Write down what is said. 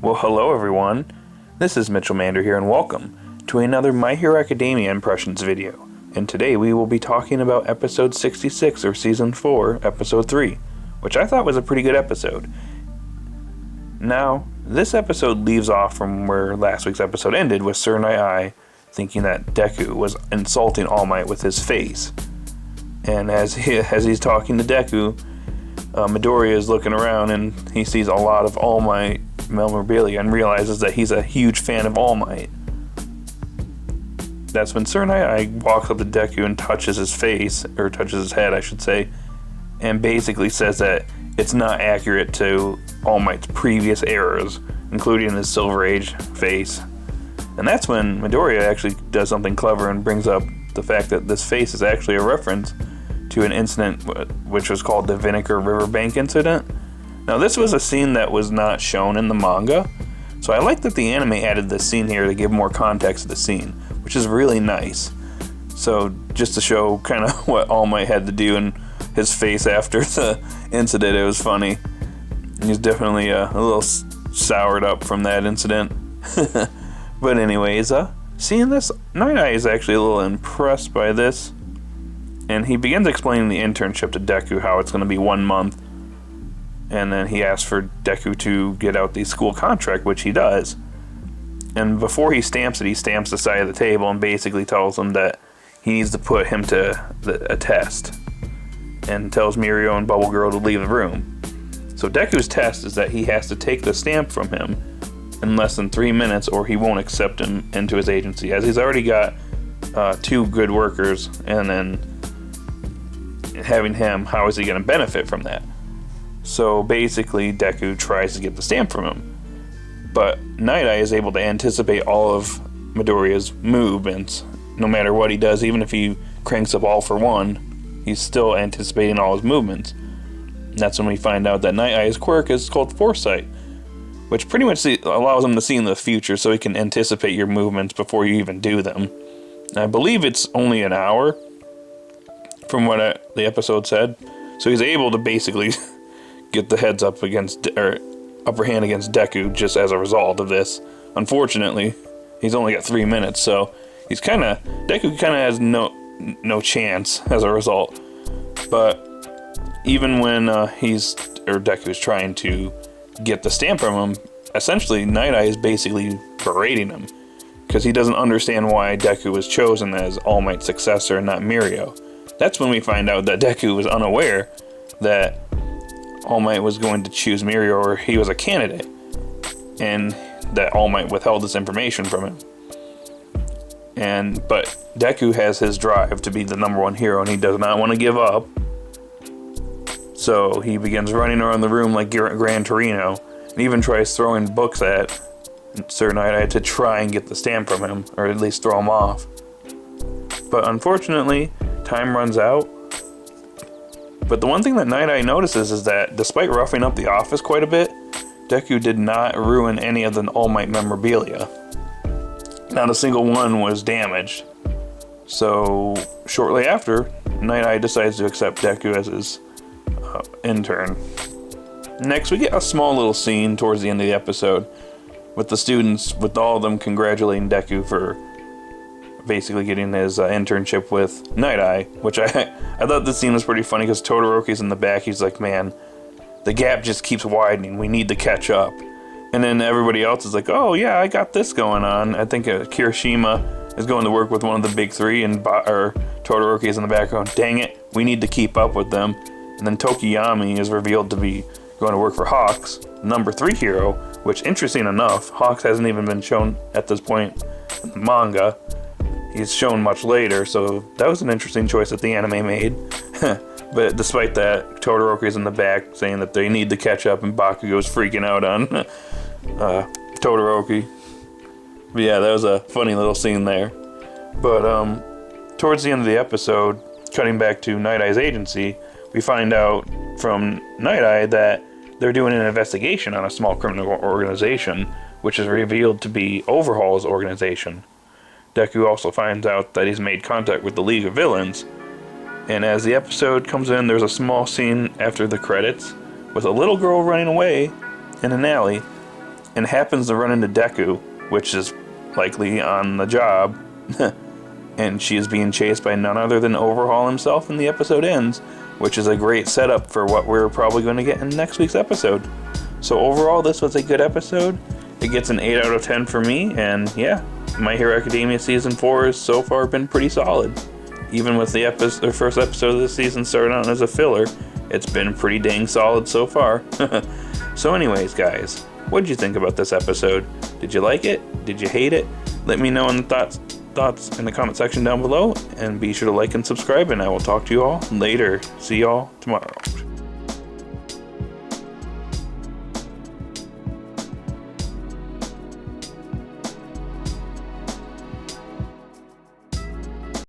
Well, hello everyone. This is Mitchell Mander here, and welcome to another My Hero Academia Impressions video. And today we will be talking about episode 66, or season 4, episode 3, which I thought was a pretty good episode. Now, this episode leaves off from where last week's episode ended, with Sir Nighteye thinking that Deku was insulting All Might with his face. And as he's talking to Deku, Midoriya is looking around and he sees a lot of All Might memorabilia and realizes that he's a huge fan of All Might. That's when Sir Nighteye walks up to Deku and touches his face, or touches his head, I should say, and basically says that it's not accurate to All Might's previous eras, including his Silver Age face. And that's when Midoriya actually does something clever and brings up the fact that this face is actually a reference to an incident which was called the Vinegar Riverbank incident. Now, this was a scene that was not shown in the manga, so I like that the anime added this scene here to give more context to the scene, which is really nice. So, just to show kind of what All Might had to do and his face after the incident, it was funny. He's definitely a little soured up from that incident. But anyways, seeing this, Nighteye is actually a little impressed by this, and he begins explaining the internship to Deku, how it's going to be 1 month. And then he asks for Deku to get out the school contract, which he does. And before he stamps it, he stamps the side of the table and basically tells him that he needs to put him to a test. And tells Mirio and Bubble Girl to leave the room. So Deku's test is that he has to take the stamp from him in less than 3 minutes, or he won't accept him into his agency, as he's already got 2 good workers, and then having him, how is he going to benefit from that? So basically, Deku tries to get the stamp from him. But Nighteye is able to anticipate all of Midoriya's movements. No matter what he does, even if he cranks up All for One, he's still anticipating all his movements. And that's when we find out that Nightaye's quirk is called Foresight, which pretty much allows him to see in the future, so he can anticipate your movements before you even do them. And I believe it's only an hour, from what the episode said. So he's able to basically get the heads up against, or upper hand against Deku just as a result of this. Unfortunately, he's only got 3 minutes, so Deku kind of has no chance as a result. But even when Deku's trying to get the stamp from him, essentially Nighteye is basically berating him, because he doesn't understand why Deku was chosen as All Might's successor and not Mirio. That's when we find out that Deku was unaware that All Might was going to choose Mirio, or he was a candidate, and that All Might withheld this information from him. But Deku has his drive to be the #1 hero, and he does not want to give up. So he begins running around the room like Gran Torino, and even tries throwing books at Sir Nighteye to try and get the stamp from him, or at least throw him off. But unfortunately, time runs out. But the one thing that Nighteye notices is that despite roughing up the office quite a bit, Deku did not ruin any of the All Might memorabilia. Not a single one was damaged. So shortly after, Nighteye decides to accept Deku as his intern. Next, we get a small little scene towards the end of the episode with the students, with all of them congratulating Deku for basically getting his internship with Nighteye, which I thought this scene was pretty funny, because Todoroki's in the back. He's like, man, the gap just keeps widening. We need to catch up. And then everybody else is like, oh yeah, I got this going on. I think Kirishima is going to work with one of the big 3, and Todoroki is in the background. Dang it, we need to keep up with them. And then Tokiyami is revealed to be going to work for Hawks, #3 hero, which, interesting enough, Hawks hasn't even been shown at this point in the manga. He's shown much later, so that was an interesting choice that the anime made. But despite that, Todoroki's in the back saying that they need to catch up, and Bakugo's freaking out on Todoroki. But yeah, that was a funny little scene there. But towards the end of the episode, cutting back to Night-Eye's agency, we find out from Nighteye that they're doing an investigation on a small criminal organization, which is revealed to be Overhaul's organization. Deku also finds out that he's made contact with the League of Villains, and as the episode comes in, there's a small scene after the credits with a little girl running away in an alley, and happens to run into Deku, which is likely on the job, and she is being chased by none other than Overhaul himself, and the episode ends, which is a great setup for what we're probably going to get in next week's episode. So overall, this was a good episode. It gets an 8 out of 10 for me, and yeah, My Hero Academia Season 4 has so far been pretty solid. Even with the first episode of this season starting out as a filler, it's been pretty dang solid so far. So anyways, guys, what did you think about this episode? Did you like it? Did you hate it? Let me know in the thoughts in the comment section down below, and be sure to like and subscribe, and I will talk to you all later. See y'all tomorrow.